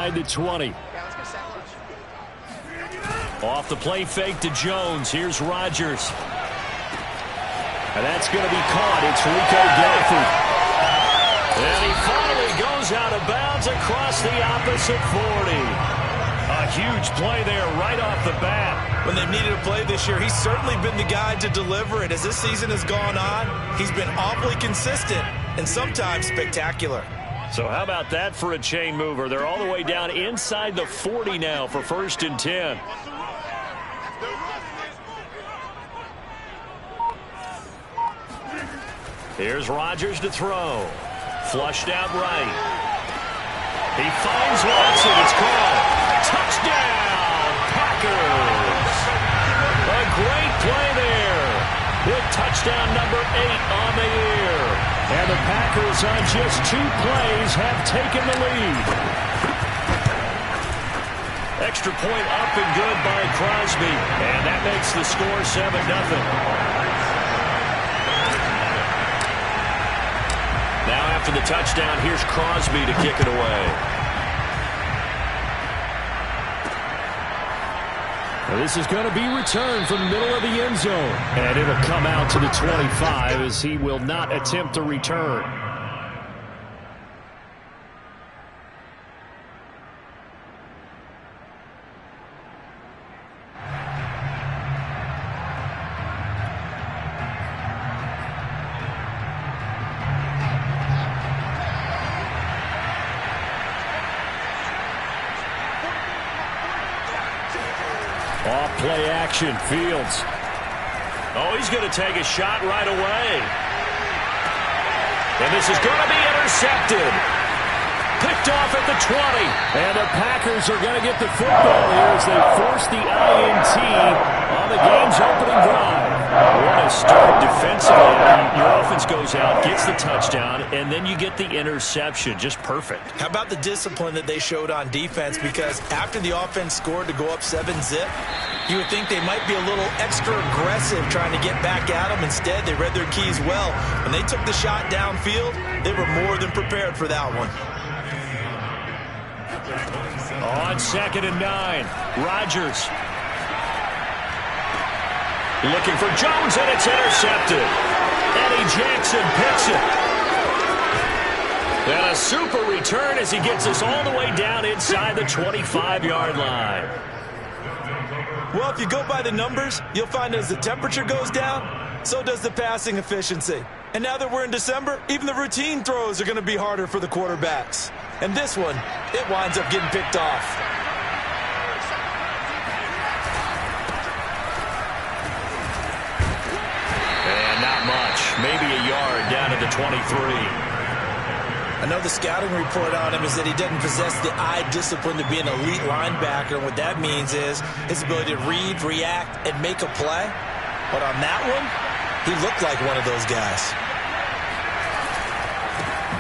inside the 20. Off the play fake to Jones. Here's Rodgers. And that's going to be caught. It's Rico Gafford. And he finally goes out of bounds across the opposite 40. A huge play there right off the bat. When they've needed a play this year, he's certainly been the guy to deliver it. As this season has gone on, he's been awfully consistent and sometimes spectacular. So how about that for a chain mover? They're all the way down inside the 40 now for 1st and 10. Here's Rodgers to throw. Flushed out right. He finds Watson. It's caught. Touchdown, Packers. A great play there. With touchdown number 8 on the year. And the Packers on just 2 plays have taken the lead. Extra point up and good by Crosby. And that makes the score 7-0. Now after the touchdown, here's Crosby to kick it away. Now this is going to be returned from the middle of the end zone. And it'll come out to the 25 as he will not attempt a return. Off-play action, Fields. Oh, he's going to take a shot right away. And this is going to be intercepted. Picked off at the 20. And the Packers are going to get the football here as they force the INT on the game's opening drive. What a start defensively. Your offense goes out, gets the touchdown, and then you get the interception. Just perfect. How about the discipline that they showed on defense? Because after the offense scored to go up 7-zip, you would think they might be a little extra aggressive trying to get back at them. Instead, they read their keys well. When they took the shot downfield, they were more than prepared for that one. On 2nd and 9, Rodgers. Looking for Jones, and it's intercepted. Eddie Jackson picks it. And a super return as he gets us all the way down inside the 25-yard line. Well, if you go by the numbers, you'll find as the temperature goes down, so does the passing efficiency. And now that we're in December, even the routine throws are going to be harder for the quarterbacks. And this one, it winds up getting picked off. And not much. Maybe a yard down to the 23. I know the scouting report on him is that he doesn't possess the eye discipline to be an elite linebacker. And what that means is his ability to read, react, and make a play. But on that one, he looked like one of those guys.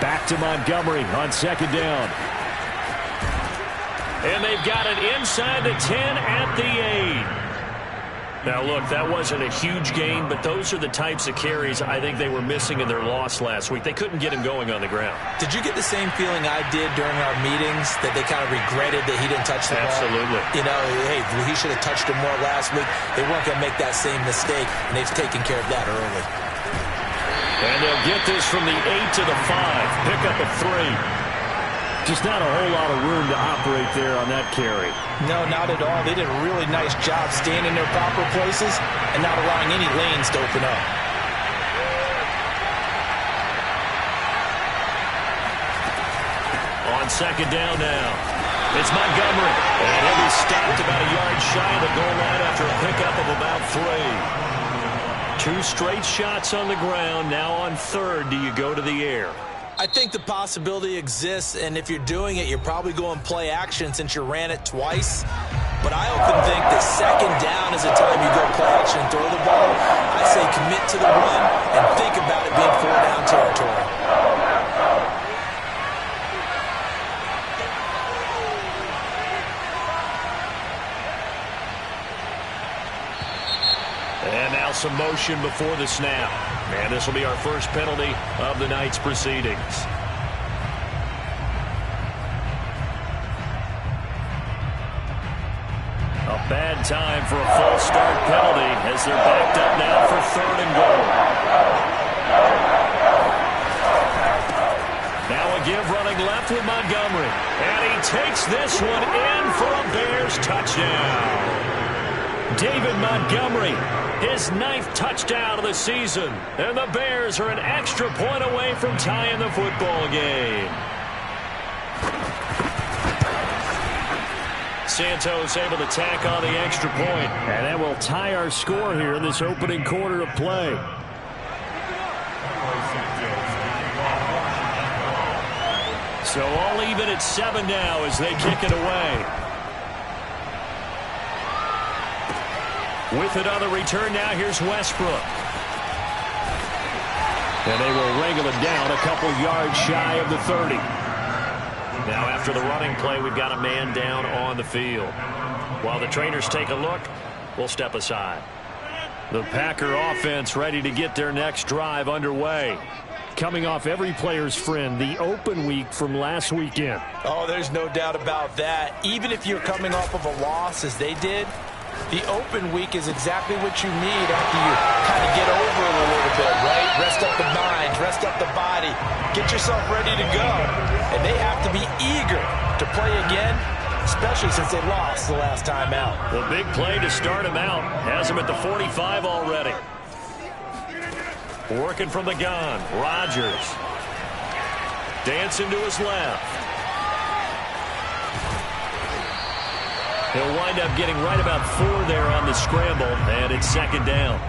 Back to Montgomery on 2nd down. And they've got it inside the 10 at the 8. Now, look, that wasn't a huge gain, but those are the types of carries I think they were missing in their loss last week. They couldn't get him going on the ground. Did you get the same feeling I did during our meetings, that they kind of regretted that he didn't touch the ball? Absolutely. You know, hey, he should have touched him more last week. They weren't going to make that same mistake, and they've taken care of that early. And they'll get this from the 8 to the 5. Pick up a 3. Just not a whole lot of room to operate there on that carry. No, not at all. They did a really nice job staying in their proper places and not allowing any lanes to open up. On 2nd down now, it's Montgomery. And he'll be stopped about a yard shy of the goal line after a pickup of about 3. 2 straight shots on the ground. Now on 3rd, do you go to the air? I think the possibility exists, and if you're doing it, you're probably going play action since you ran it twice. But I often think that 2nd down is the time you go play action and throw the ball. I say commit to the run and think about it being 4-down territory. And now some motion before the snap. And this will be our first penalty of the night's proceedings. bad time for a false start penalty as they're backed up now for 3rd and goal. Now a give running left with Montgomery. And he takes this one in for a Bears touchdown. David Montgomery, his 9th touchdown of the season. And the Bears are an extra point away from tying the football game. Santos able to tack on the extra point. And that will tie our score here in this opening quarter of play. So all even at 7 now as they kick it away. With it on the return now, here's Westbrook. And they will wrangle it down a couple yards shy of the 30. Now after the running play, we've got a man down on the field. While the trainers take a look, we'll step aside. The Packer offense ready to get their next drive underway. Coming off every player's friend, the open week from last weekend. Oh, there's no doubt about that. Even if you're coming off of a loss as they did, the open week is exactly what you need after you kind of get over it a little bit, right? Rest up the mind, rest up the body, get yourself ready to go. And they have to be eager to play again, especially since they lost the last time out. The big play to start him out has him at the 45 already. Working from the gun, Rodgers. Dancing to his left. He'll wind up getting right about 4 there on the scramble, and it's 2nd down.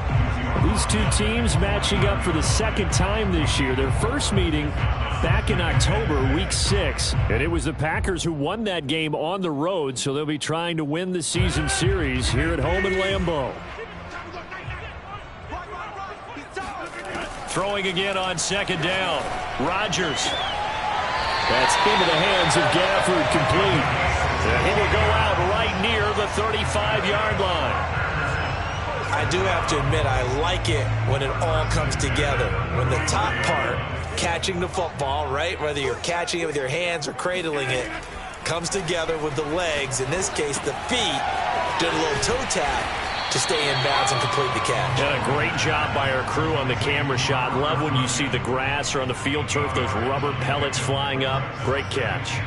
These two teams matching up for the 2nd time this year. Their first meeting back in October, week 6. And it was the Packers who won that game on the road, so they'll be trying to win the season series here at home in Lambeau. Throwing again on 2nd down. Rodgers. That's into the hands of Gafford, complete. And he will go out right near the 35-yard line. I do have to admit, I like it when it all comes together. When the top part, catching the football, right, whether you're catching it with your hands or cradling it, comes together with the legs, in this case the feet, did a little toe tap to stay in bounds and complete the catch. And a great job by our crew on the camera shot. Love when you see the grass or on the field turf, those rubber pellets flying up. Great catch.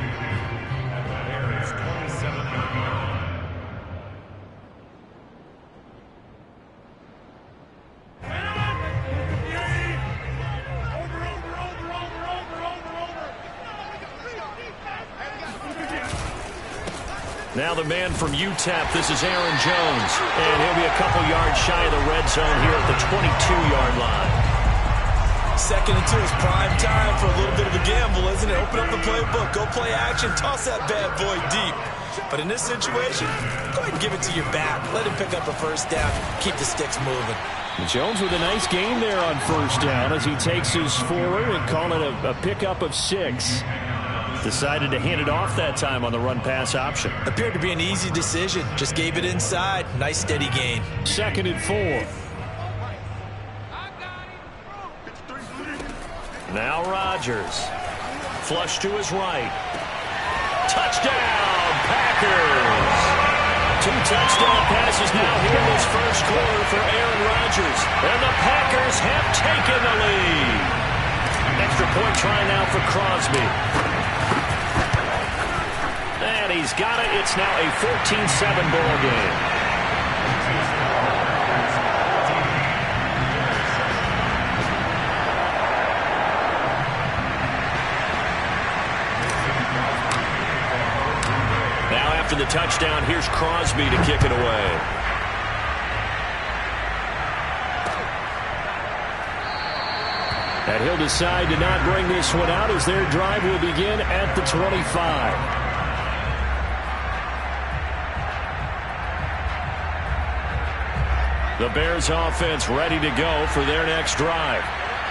Now the man from UTEP, this is Aaron Jones. And he'll be a couple yards shy of the red zone here at the 22-yard line. 2nd and 2 is prime time for a little bit of a gamble, isn't it? Open up the playbook, go play action, toss that bad boy deep. But in this situation, go ahead and give it to your back. Let him pick up a 1st down, keep the sticks moving. Jones with a nice gain there on 1st down as he takes his forward and call it a pickup of 6. Decided to hand it off that time on the run-pass option. Appeared to be an easy decision. Just gave it inside. Nice, steady gain. 2nd and 4. Now Rodgers. Flush to his right. Touchdown, Packers! 2 touchdown passes now here in this first quarter for Aaron Rodgers. And the Packers have taken the lead. Extra point try now for Crosby. And he's got it. It's now a 14-7 ball game. Now after the touchdown, here's Crosby to kick it away. And he'll decide to not bring this one out as their drive will begin at the 25. The Bears offense ready to go for their next drive.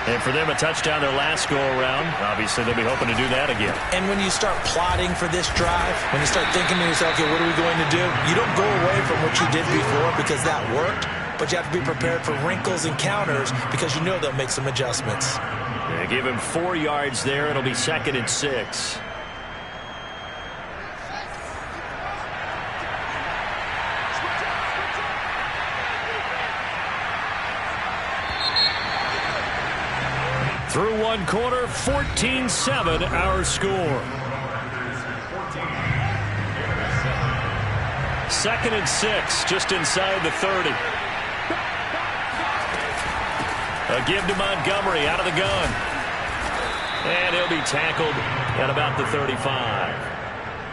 And for them, a touchdown their last go-around. Obviously, they'll be hoping to do that again. And when you start plotting for this drive, when you start thinking to yourself, okay, what are we going to do? You don't go away from what you did before because that worked, but you have to be prepared for wrinkles and counters because you know they'll make some adjustments. Yeah, give him 4 yards there. It'll be 2nd and 6. one quarter, 14-7 our score. 2nd and 6, just inside the 30. A give to Montgomery out of the gun. And he'll be tackled at about the 35.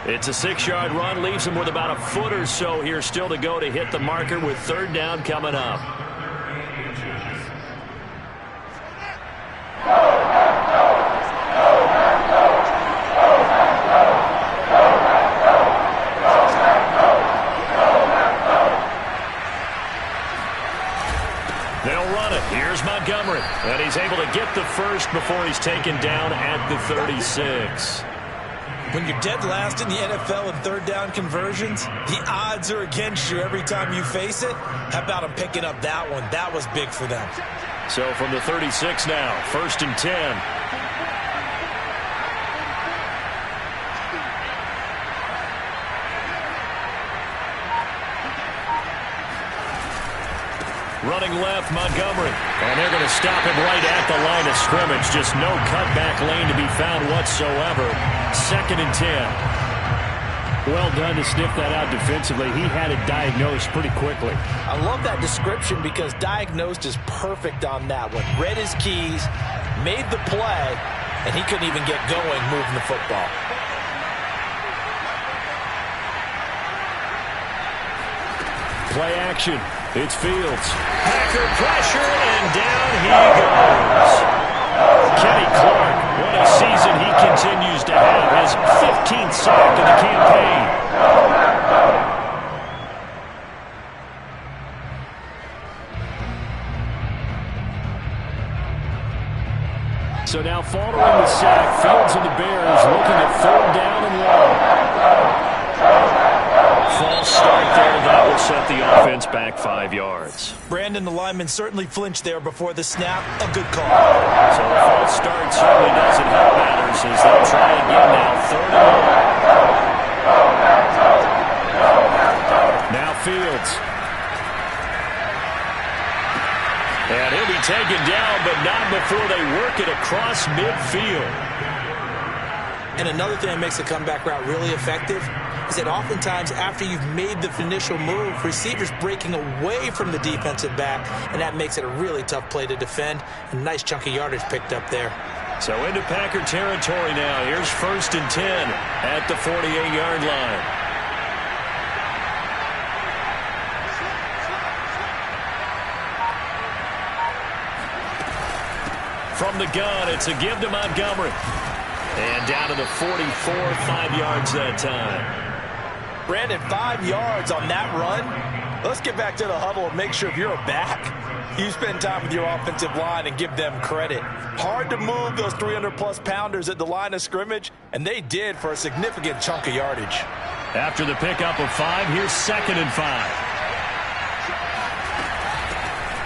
It's a 6-yard run, leaves him with about a foot or so here still to go to hit the marker with 3rd down coming up. Montgomery, and he's able to get the first before he's taken down at the 36. When you're dead last in the NFL in 3rd down conversions, the odds are against you every time you face it. How about him picking up that one? That was big for them. So from the 36 now, 1st and 10. Running left, Montgomery. And they're going to stop him right at the line of scrimmage. Just no cutback lane to be found whatsoever. 2nd and 10. Well done to sniff that out defensively. He had it diagnosed pretty quickly. I love that description because diagnosed is perfect on that one. Read his keys, made the play, and he couldn't even get going moving the football. Play action. It's Fields. Packer pressure, and down he goes. Kenny Clark, what a season he continues to have. His 15th sack of the campaign. So now following the sack, Fields and the Bears looking at 3rd down and long. False start there. That will set the offense back 5 yards. Brandon, the lineman, certainly flinched there before the snap. A good call. So the false start certainly doesn't help matters as they'll try again now. 3rd and long. Now Fields. And he'll be taken down, but not before they work it across midfield. And another thing that makes a comeback route really effective is that oftentimes after you've made the initial move, receivers breaking away from the defensive back, and that makes it a really tough play to defend. A nice chunk of yardage picked up there. So into Packer territory now. Here's 1st and 10 at the 48-yard line. From the gun, it's a give to Montgomery. And down to the 44, 5 yards that time. Brandon, 5 yards on that run. Let's get back to the huddle and make sure if you're a back, you spend time with your offensive line and give them credit. Hard to move those 300-plus pounders at the line of scrimmage, and they did for a significant chunk of yardage. After the pickup of 5, here's 2nd and 5.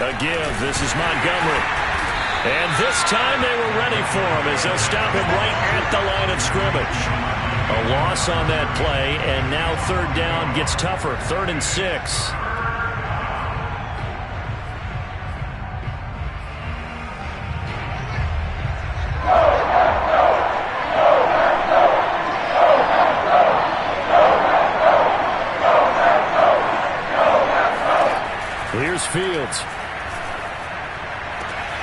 A give. This is Montgomery. And this time they were ready for him as they'll stop him right at the line of scrimmage. A loss on that play, and now 3rd down gets tougher. 3rd and 6. Here's Fields.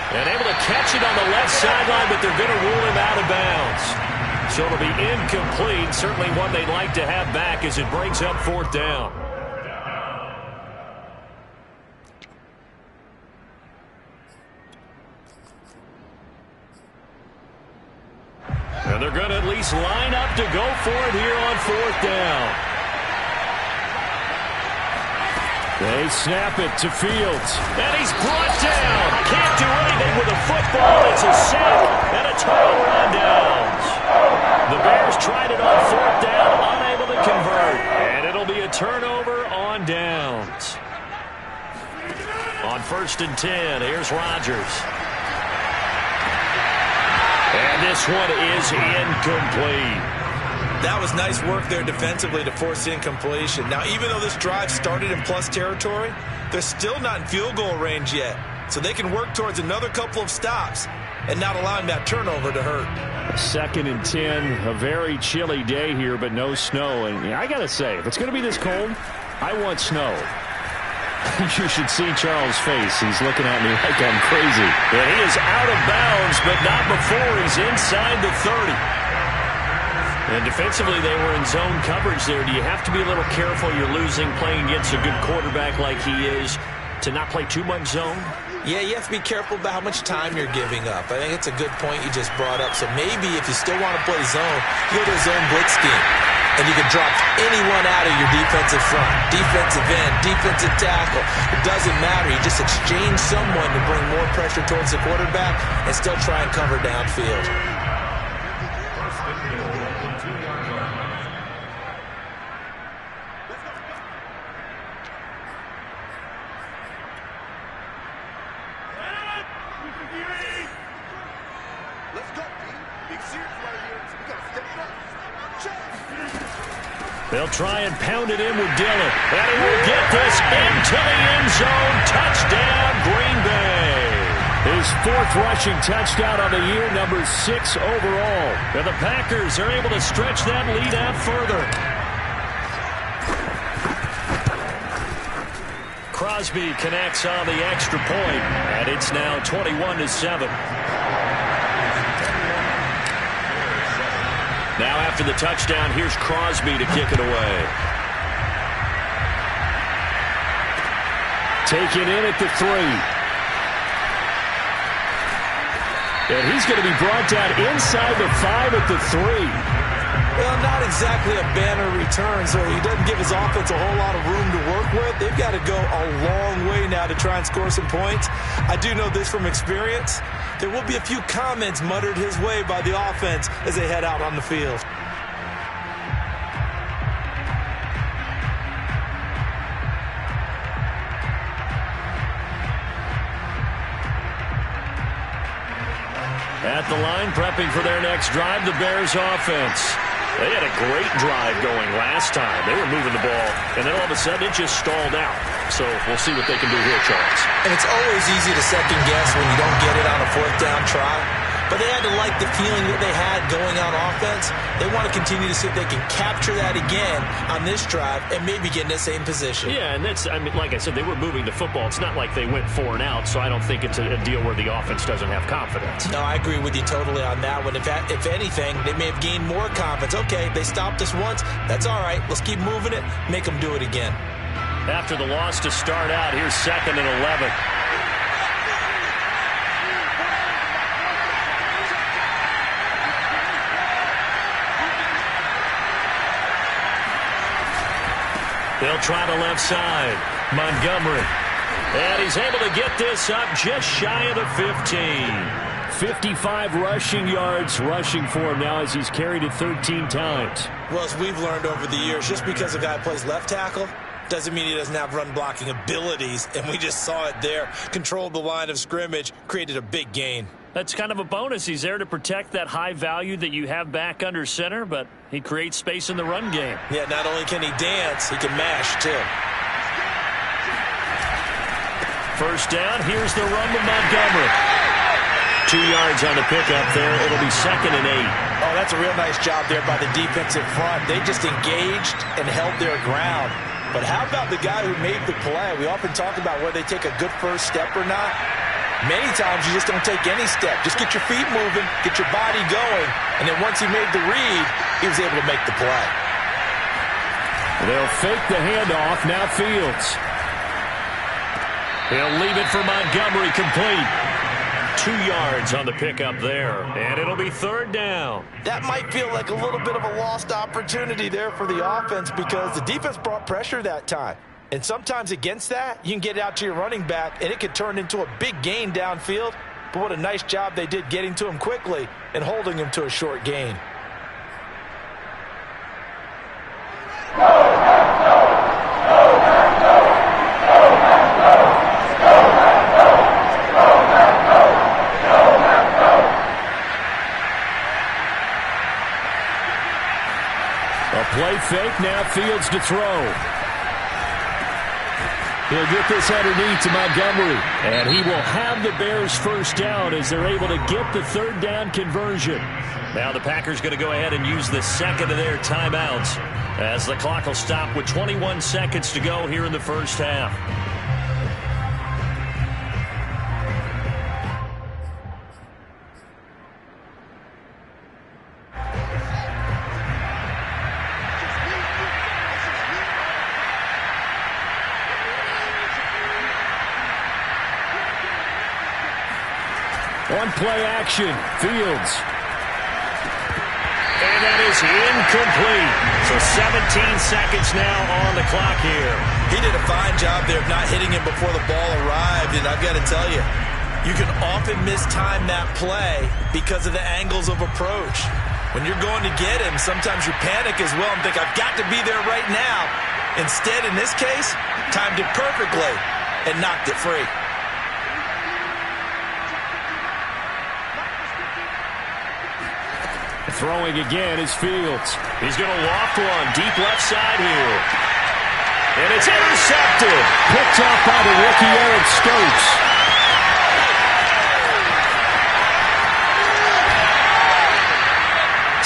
And able to catch it on the left sideline, but they're going to rule him out of bounds. So it'll be incomplete. Certainly one they'd like to have back as it brings up 4th down. And they're going to at least line up to go for it here on 4th down. They snap it to Fields. And he's brought down. Can't do anything with a football. It's a sack and a turnover on downs. The Bears tried it on 4th down, unable to convert. And it'll be a turnover on downs. On 1st and 10, here's Rodgers. And this one is incomplete. That was nice work there defensively to force incompletion. Now, even though this drive started in plus territory, they're still not in field goal range yet. So they can work towards another couple of stops. and not allowing that turnover to hurt. 2nd and 10, a very chilly day here, but no snow. And I got to say, if it's going to be this cold, I want snow. You should see Charles' face. He's looking at me like I'm crazy. And he is out of bounds, but not before he's inside the 30. And defensively, they were in zone coverage there. Do you have to be a little careful? You're losing playing against a good quarterback like he is to not play too much zone? Yeah, you have to be careful about how much time you're giving up. I think it's a good point you just brought up. So maybe if you still want to play zone, you go to a zone blitz scheme. And you can drop anyone out of your defensive front, defensive end, defensive tackle. It doesn't matter. You just exchange someone to bring more pressure towards the quarterback and still try and cover downfield. They'll try and pound it in with Dillon. And he will get this into the end zone. Touchdown, Green Bay. His 4th rushing touchdown on the year, number 6 overall. And the Packers are able to stretch that lead out further. Crosby connects on the extra point, and it's now 21-7. Now after the touchdown, here's Crosby to kick it away. Taken in at the 3. And he's going to be brought down inside the 5 at the 3. Well, not exactly a banner return, so he doesn't give his offense a whole lot of room to work with. They've got to go a long way now to try and score some points. I do know this from experience. There will be a few comments muttered his way by the offense as they head out on the field. At the line, prepping for their next drive, the Bears offense. They had a great drive going last time. They were moving the ball, and then all of a sudden it just stalled out. So we'll see what they can do here, Charles. And it's always easy to second guess when you don't get it on a 4th down try. But they had to like the feeling that they had going on offense. They want to continue to see if they can capture that again on this drive and maybe get in the same position. Yeah, and that's, I mean, like I said, they were moving the football. It's not like they went 4 and out, so I don't think it's a deal where the offense doesn't have confidence. No, I agree with you totally on that one. If anything, they may have gained more confidence. Okay, they stopped us once. That's all right. Let's keep moving it. Make them do it again. After the loss to start out, here's 2nd and 11. They'll try the left side. Montgomery. And he's able to get this up just shy of the 15. 55 rushing yards rushing for him now as he's carried it 13 times. Well, as we've learned over the years, just because a guy plays left tackle doesn't mean he doesn't have run blocking abilities. And we just saw it there. Controlled the line of scrimmage, created a big gain. That's kind of a bonus. He's there to protect that high value that you have back under center, but he creates space in the run game. Yeah, not only can he dance, he can mash, too. First down, here's the run to Montgomery. 2 yards on the pickup there. It'll be 2nd and 8. Oh, that's a real nice job there by the defensive front. They just engaged and held their ground. But how about the guy who made the play? We often talk about whether they take a good first step or not. Many times you just don't take any step. Just get your feet moving, get your body going, and then once he made the read, he was able to make the play. They'll fake the handoff. Now Fields. He'll leave it for Montgomery, complete. 2 yards on the pickup there, and it'll be 3rd down. That might feel like a little bit of a lost opportunity there for the offense because the defense brought pressure that time. And sometimes against that, you can get it out to your running back, and it could turn into a big gain downfield. But what a nice job they did getting to him quickly and holding him to a short gain. A play fake, now Fields to throw. He'll get this underneath to Montgomery. And he will have the Bears first down as they're able to get the third down conversion. Now the Packers going to go ahead and use the second of their timeouts as the clock will stop with 21 seconds to go here in the first half. On play action, Fields. And that is incomplete. So 17 seconds now on the clock here. He did a fine job there of not hitting him before the ball arrived. And I've got to tell you, you can often mistime that play because of the angles of approach. When you're going to get him, sometimes you panic as well and think, I've got to be there right now. Instead, in this case, timed it perfectly and knocked it free. Throwing again is Fields. He's going to loft one deep left side here. And it's intercepted. Picked off by the rookie Eric Stokes.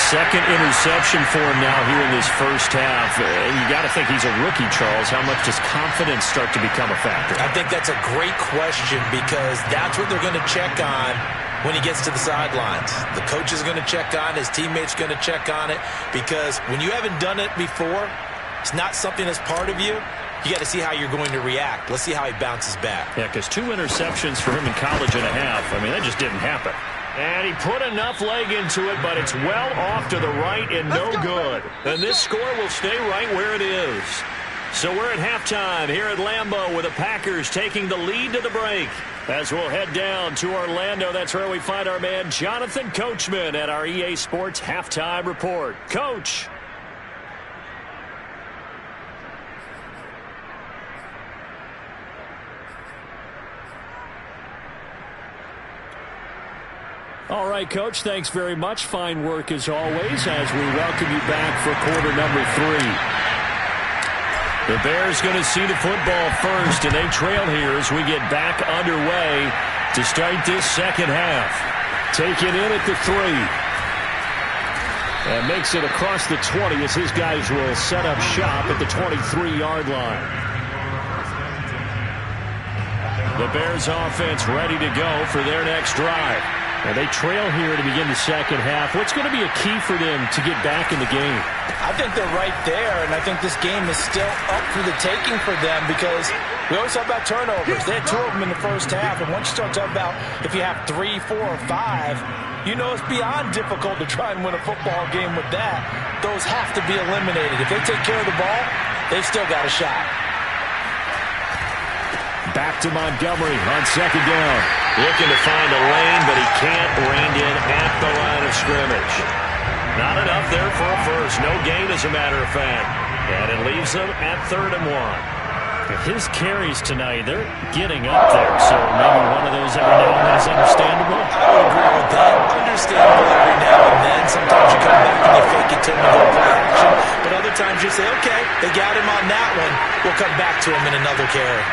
Second interception for him now here in this first half. And you got to think he's a rookie, Charles. How much does confidence start to become a factor? I think that's a great question because that's what they're going to check on when he gets to the sidelines. The coach is going to check on, his teammates going to check on it, because when you haven't done it before, it's not something that's part of you. You got to see how you're going to react. Let's see how he bounces back. Yeah, because 2 interceptions for him in college and a half. I mean, that just didn't happen. And he put enough leg into it, but it's well off to the right and no good. And this score will stay right where it is. So we're at halftime here at Lambeau with the Packers taking the lead to the break. As we'll head down to Orlando, that's where we find our man Jonathan Coachman at our EA Sports Halftime Report. Coach. All right, Coach, thanks very much. Fine work as always as we welcome you back for quarter number 3. The Bears going to see the football first, and they trail here as we get back underway to start this second half. Taken in at the 3. And makes it across the 20 as his guys will set up shop at the 23-yard line. The Bears offense ready to go for their next drive. And they trail here to begin the second half. What's going to be a key for them to get back in the game? I think they're right there, and I think this game is still up for the taking for them because we always talk about turnovers. They had 2 of them in the first half, and once you start talking about if you have 3, 4, or 5, you know it's beyond difficult to try and win a football game with that. Those have to be eliminated. If they take care of the ball, they've still got a shot. Back to Montgomery on second down. Looking to find a lane, but he can't rein in at the line of scrimmage. Not enough there for a first. No gain, as a matter of fact. And it leaves them at 3rd and 1. His carries tonight, they're getting up there. So maybe one of those every now and then is understandable. I would agree with that. Understandable every now and then. Sometimes you come back and you fake it till you go play action. But other times you say, okay, they got him on that one. We'll come back to him in another carry.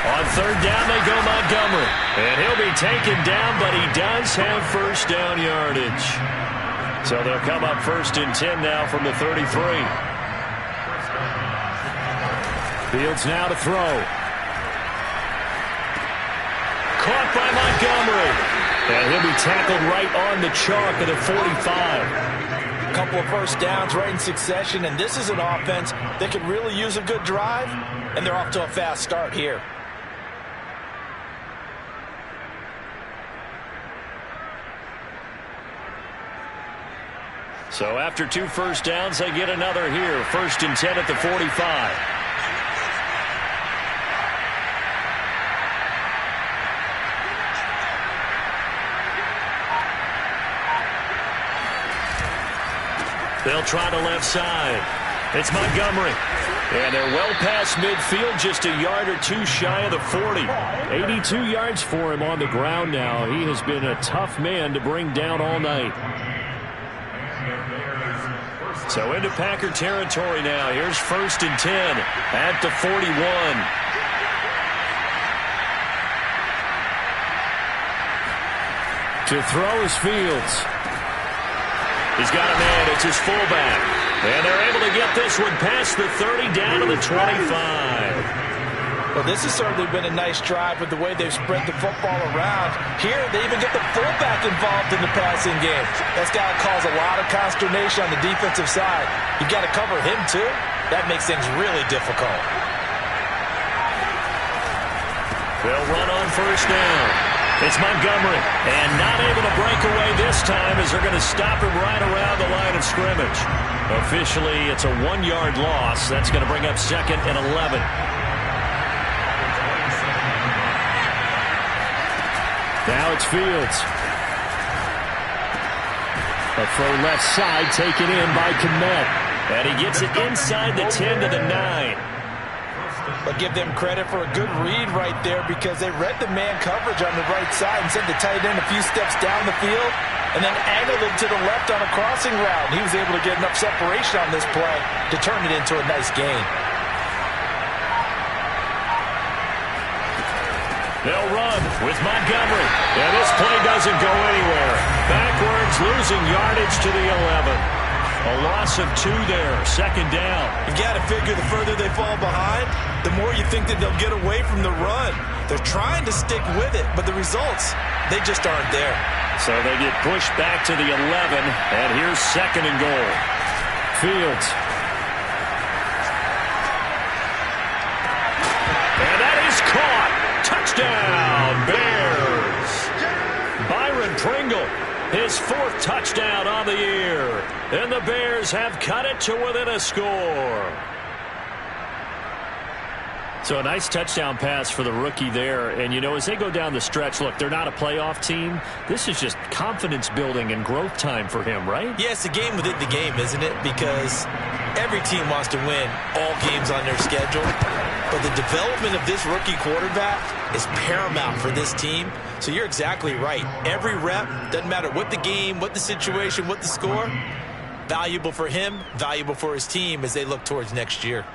On 3rd down, they go Montgomery. And he'll be taken down, but he does have first down yardage. So they'll come up 1st and 10 now from the 33. Fields now to throw. Caught by Montgomery. And he'll be tackled right on the chalk of the 45. A couple of first downs right in succession, and this is an offense that could really use a good drive, and they're off to a fast start here. So after 2 first downs, they get another here. 1st and 10 at the 45. They'll try the left side. It's Montgomery. And they're well past midfield, just a yard or 2 shy of the 40. 82 yards for him on the ground now. He has been a tough man to bring down all night. So into Packer territory now. Here's 1st and 10 at the 41. To throw is Fields. He's got a man. It's his fullback. And they're able to get this one past the 30 down to the 25. Well, this has certainly been a nice drive with the way they've spread the football around. Here, they even get the fullback involved in the passing game. That's got to cause a lot of consternation on the defensive side. You've got to cover him, too. That makes things really difficult. They'll run on 1st down. It's Montgomery. And not able to break away this time as they're going to stop him right around the line of scrimmage. Officially, it's a 1-yard loss. That's going to bring up 2nd and 11. Now it's Fields. A throw left side taken in by Kmet. And he gets it inside the 10 to the 9. But give them credit for a good read right there because they read the man coverage on the right side and sent the tight end a few steps down the field and then angled him to the left on a crossing route. He was able to get enough separation on this play to turn it into a nice gain. They'll run with Montgomery. And this play doesn't go anywhere. Backwards, losing yardage to the 11. A loss of 2 there. 2nd down. You got to figure the further they fall behind, the more you think that they'll get away from the run. They're trying to stick with it, but the results, they just aren't there. So they get pushed back to the 11, and here's 2nd and goal. Fields. And that is caught. Touchdown, Bears. Byron Pringle, his 4th touchdown on the year. And the Bears have cut it to within a score. So a nice touchdown pass for the rookie there. And, you know, as they go down the stretch, look, they're not a playoff team. This is just confidence building and growth time for him, right? Yeah, it's a game within the game, isn't it? Because every team wants to win all games on their schedule. But the development of this rookie quarterback is paramount for this team. So you're exactly right. Every rep, doesn't matter what the game, what the situation, what the score, valuable for him, valuable for his team as they look towards next year.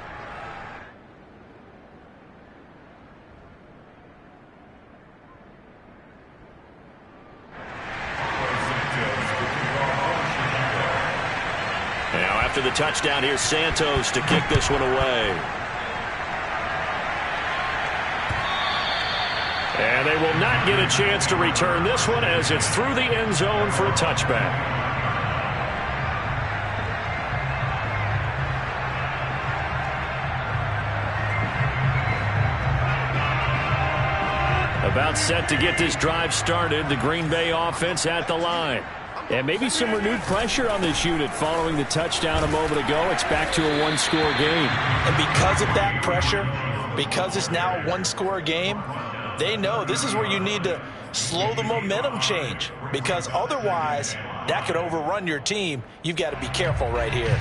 Now after the touchdown, here's Santos to kick this one away. And they will not get a chance to return this one as it's through the end zone for a touchback. About set to get this drive started, the Green Bay offense at the line. And maybe some renewed pressure on this unit following the touchdown a moment ago. It's back to a 1-score game. And because of that pressure, because it's now a 1-score game, they know this is where you need to slow the momentum change because otherwise that could overrun your team. You've got to be careful right here.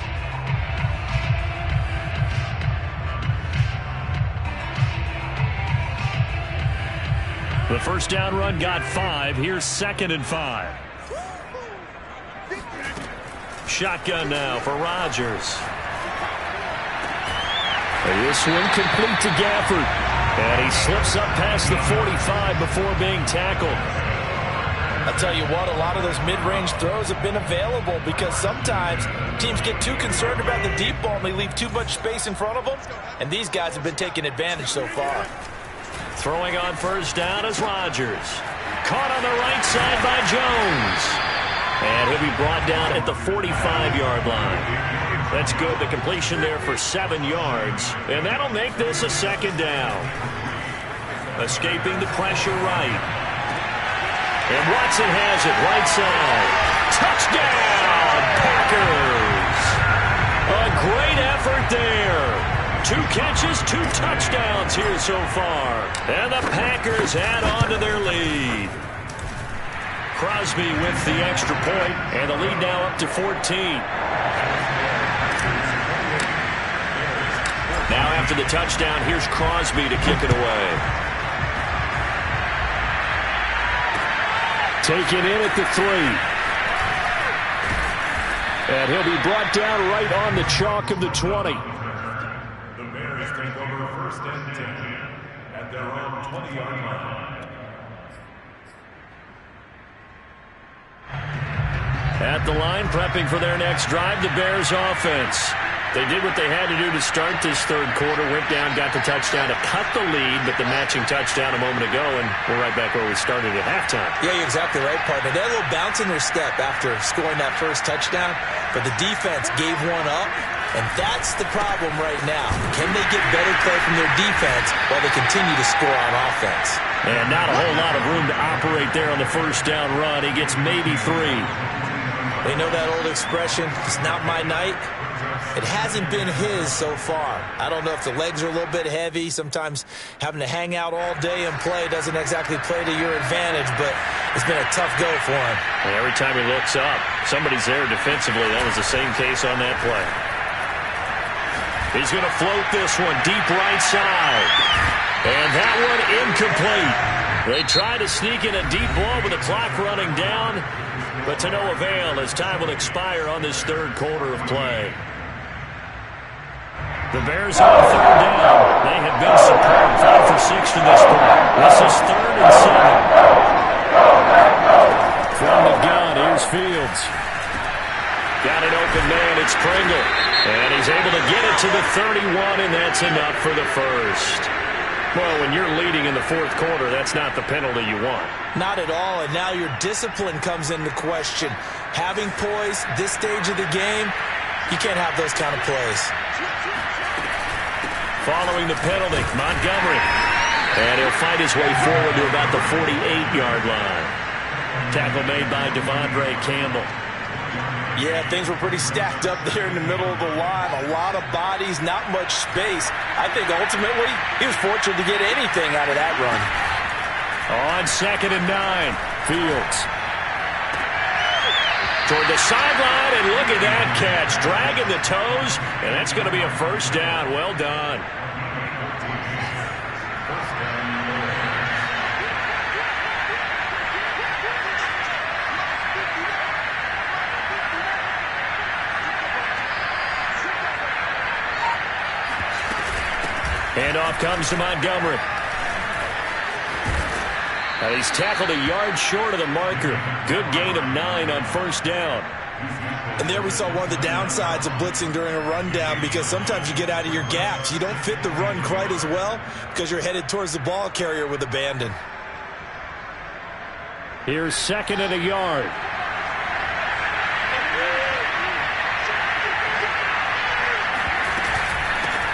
The first down run got 5. Here's 2nd and 5. Shotgun now for Rodgers. This one complete to Gafford. And he slips up past the 45 before being tackled. I'll tell you what, a lot of those mid-range throws have been available because sometimes teams get too concerned about the deep ball and they leave too much space in front of them. And these guys have been taking advantage so far. Throwing on first down is Rodgers. Caught on the right side by Jones. And he'll be brought down at the 45-yard line. That's good. The completion there for 7 yards. And that'll make this a 2nd down. Escaping the pressure right. And Watson has it right side. Touchdown, Packers. A great effort there. 2 catches, 2 touchdowns here so far. And the Packers add on to their lead. Crosby with the extra point, and the lead now up to 14. Now after the touchdown, here's Crosby to kick it away. Taken in at the 3. And he'll be brought down right on the chalk of the 20. The Bears take over 1st and 10 at their own 20-yard line. At the line, prepping for their next drive, the Bears offense. They did what they had to do to start this third quarter, went down, got the touchdown to cut the lead, but the matching touchdown a moment ago, and we're right back where we started at halftime. Yeah, you're exactly right, partner. They had a little bounce in their step after scoring that first touchdown, but the defense gave one up, and that's the problem right now. Can they get better play from their defense while they continue to score on offense? And not a whole lot of room to operate there on the first down run. He gets maybe 3. They know that old expression, it's not my night. It hasn't been his so far. I don't know if the legs are a little bit heavy. Sometimes having to hang out all day and play doesn't exactly play to your advantage, but it's been a tough go for him. And every time he looks up, somebody's there defensively. That was the same case on that play. He's going to float this one deep right side. And that one incomplete. They try to sneak in a deep ball with the clock running down, but to no avail as time will expire on this third quarter of play. The Bears on third down. They have been superb. 5 for 6 to this point. This is 3rd and 7. From the gun, here's Fields. Got an open man, it's Pringle. And he's able to get it to the 31, and that's enough for the first. Well, when you're leading in the fourth quarter, that's not the penalty you want. Not at all, and now your discipline comes into question. Having poise this stage of the game, you can't have those kind of plays. Following the penalty, Montgomery. And he'll fight his way forward to about the 48-yard line. Tackle made by Devondre Campbell. Yeah, things were pretty stacked up there in the middle of the line. A lot of bodies, not much space. I think ultimately he was fortunate to get anything out of that run. On 2nd and 9, Fields. Toward the sideline, and look at that catch. Dragging the toes, and that's going to be a first down. Well done. Handoff comes to Montgomery. And he's tackled a yard short of the marker. Good gain of 9 on first down. And there we saw one of the downsides of blitzing during a rundown, because sometimes you get out of your gaps. You don't fit the run quite as well because you're headed towards the ball carrier with abandon. Here's 2nd and a yard.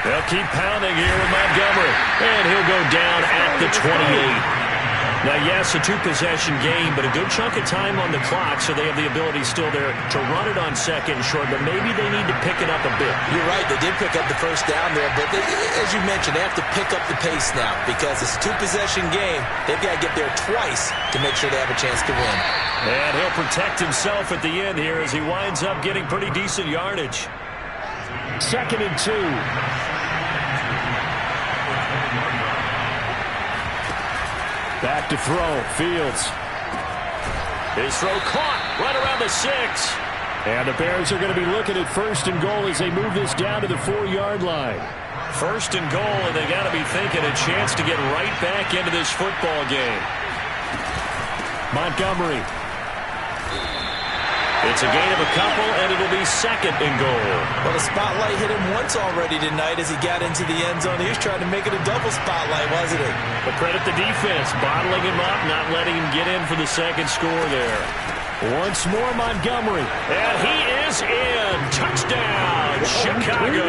They'll keep pounding here with Montgomery. And he'll go down at the 28. Now, yes, a 2-possession game, but a good chunk of time on the clock, so they have the ability still there to run it on 2nd and short, but maybe they need to pick it up a bit. You're right. They did pick up the first down there, but as you mentioned, they have to pick up the pace now because it's a 2-possession game. They've got to get there twice to make sure they have a chance to win. And he'll protect himself at the end here as he winds up getting pretty decent yardage. 2nd and 2. Back to throw, Fields. His throw caught right around the 6. And the Bears are going to be looking at 1st and goal as they move this down to the 4-yard line. 1st and goal, and they got to be thinking a chance to get right back into this football game. Montgomery. It's a gain of a couple, and it'll be 2nd and goal. Well, the spotlight hit him once already tonight as he got into the end zone. He was trying to make it a double spotlight, wasn't it? But credit the defense, bottling him up, not letting him get in for the 2nd score there. Once more, Montgomery. And he is in. Touchdown, Chicago.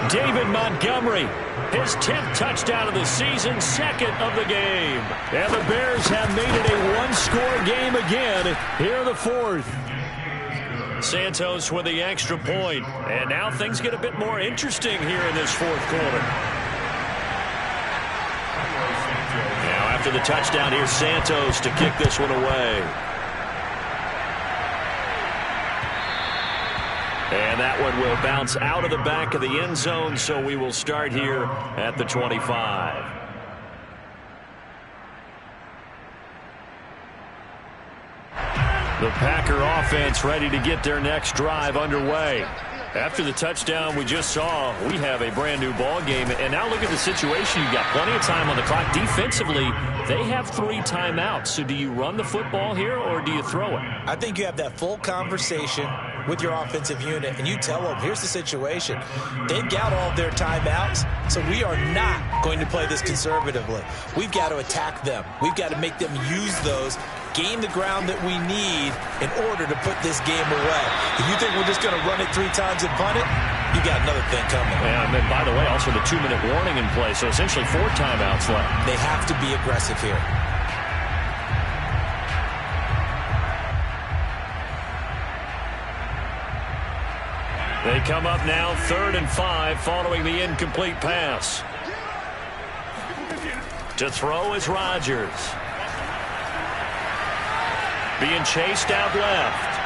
David Montgomery, his 10th touchdown of the season, 2nd of the game. And the Bears have made it a one-score game again here in the 4th. Santos with the extra point. And now things get a bit more interesting here in this 4th quarter. Now after the touchdown, here's Santos to kick this one away. And that one will bounce out of the back of the end zone, so we will start here at the 25. The Packer offense ready to get their next drive underway. After the touchdown we just saw, we have a brand new ball game. And now look at the situation. You've got plenty of time on the clock. Defensively, they have 3 timeouts. So do you run the football here or do you throw it? I think you have that full conversation with your offensive unit, and you tell them, here's the situation. They've got all of their timeouts, so we are not going to play this conservatively. We've got to attack them. We've got to make them use those, gain the ground that we need in order to put this game away. If you think we're just going to run it 3 times and punt it, you got another thing coming. And then, by the way, also the 2-minute warning in play, so essentially 4 timeouts left. They have to be aggressive here. They come up now 3rd and 5 following the incomplete pass. To throw is Rodgers. Being chased out left.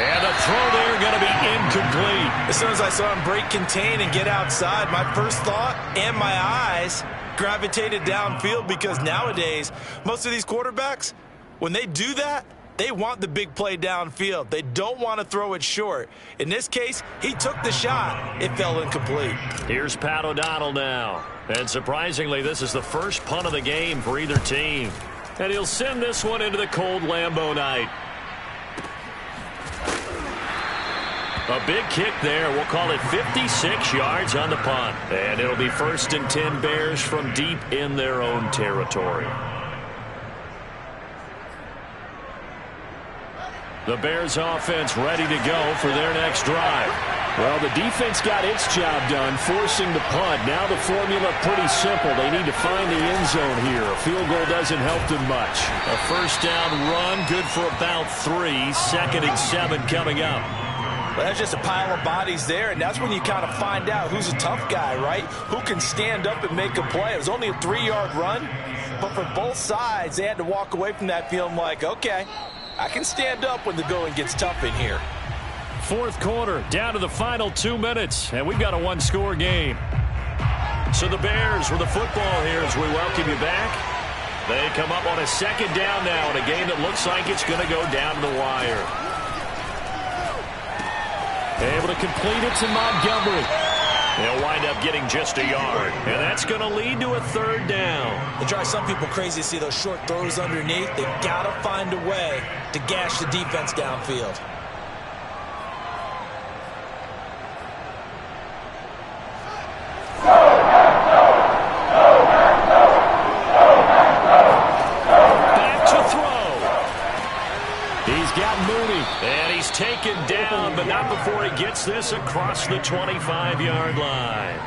And a throw there going to be incomplete. As soon as I saw him break contain and get outside, my first thought and my eyes gravitated downfield, because nowadays, most of these quarterbacks, when they do that, they want the big play downfield. They don't want to throw it short. In this case, he took the shot. It fell incomplete. Here's Pat O'Donnell now. And surprisingly, this is the first punt of the game for either team. And he'll send this one into the cold Lambeau night. A big kick there. We'll call it 56 yards on the punt. And it'll be 1st and 10 Bears from deep in their own territory. The Bears offense ready to go for their next drive. Well, the defense got its job done, forcing the punt. Now the formula pretty simple. They need to find the end zone here. A field goal doesn't help them much. A 1st down run, good for about 3. 2nd and 7 coming up. Well, that's just a pile of bodies there, and that's when you kind of find out who's a tough guy, right? Who can stand up and make a play. It was only a 3-yard run, but for both sides, they had to walk away from that feeling like, okay, I can stand up when the going gets tough in here. 4th quarter, down to the final 2 minutes, and we've got a 1-score game. So the Bears with the football here as we welcome you back. They come up on a 2nd down now in a game that looks like it's going to go down to the wire. Able to complete it to Montgomery. They'll wind up getting just a yard, and that's going to lead to a 3rd down. It drives some people crazy to see those short throws underneath. They've got to find a way to gash the defense downfield. Back to throw. He's got Mooney, and he's taken down, but not before he gets this across the 25-yard line.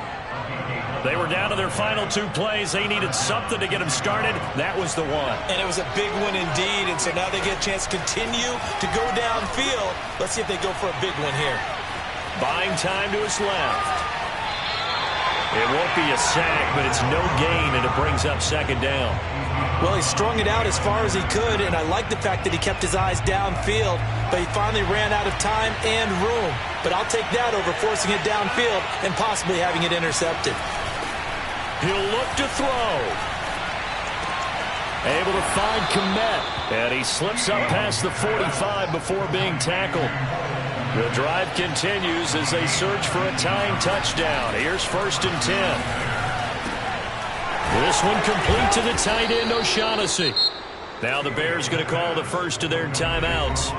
They were down to their final 2 plays. They needed something to get them started. That was the one. And it was a big one indeed, and so now they get a chance to continue to go downfield. Let's see if they go for a big one here. Buying time to his left. It won't be a sack, but it's no gain, and it brings up 2nd down. Well, he strung it out as far as he could, and I like the fact that he kept his eyes downfield, but he finally ran out of time and room. But I'll take that over forcing it downfield and possibly having it intercepted. He'll look to throw. Able to find Kmet, and he slips up past the 45 before being tackled. The drive continues as they search for a tying touchdown. Here's 1st and 10. This one complete to the tight end, O'Shaughnessy. Now the Bears going to call the first of their timeouts,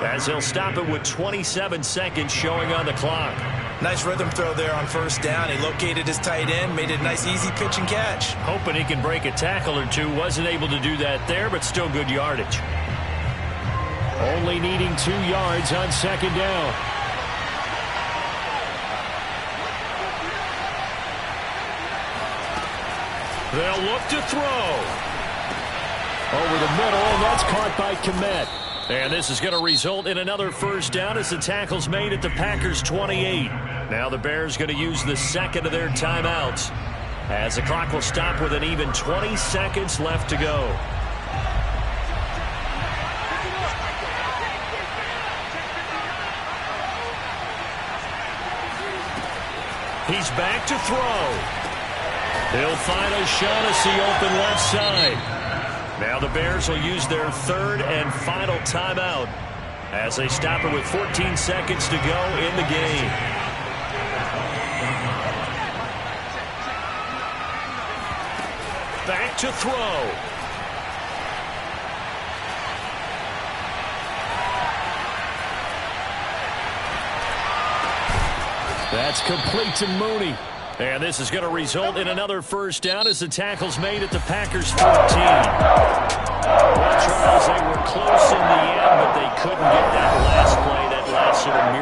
as they'll stop it with 27 seconds showing on the clock. Nice rhythm throw there on 1st down. He located his tight end, made it a nice easy pitch and catch. Hoping he can break a tackle or 2. Wasn't able to do that there, but still good yardage. Only needing 2 yards on 2nd down. They'll look to throw. Over the middle, and that's caught by Kmet. And this is going to result in another 1st down as the tackle's made at the Packers' 28. Now the Bears going to use the 2nd of their timeouts, as the clock will stop with an even 20 seconds left to go. He's back to throw. He'll find O'Shaughnessy open left side. Now the Bears will use their third and final timeout as they stop it with 14 seconds to go in the game. Back to throw. That's complete to Mooney. And this is going to result in another first down as the tackle's made at the Packers' 14. Well, Charles, they were close in the end, but they couldn't get that last play, that last sort of miracle.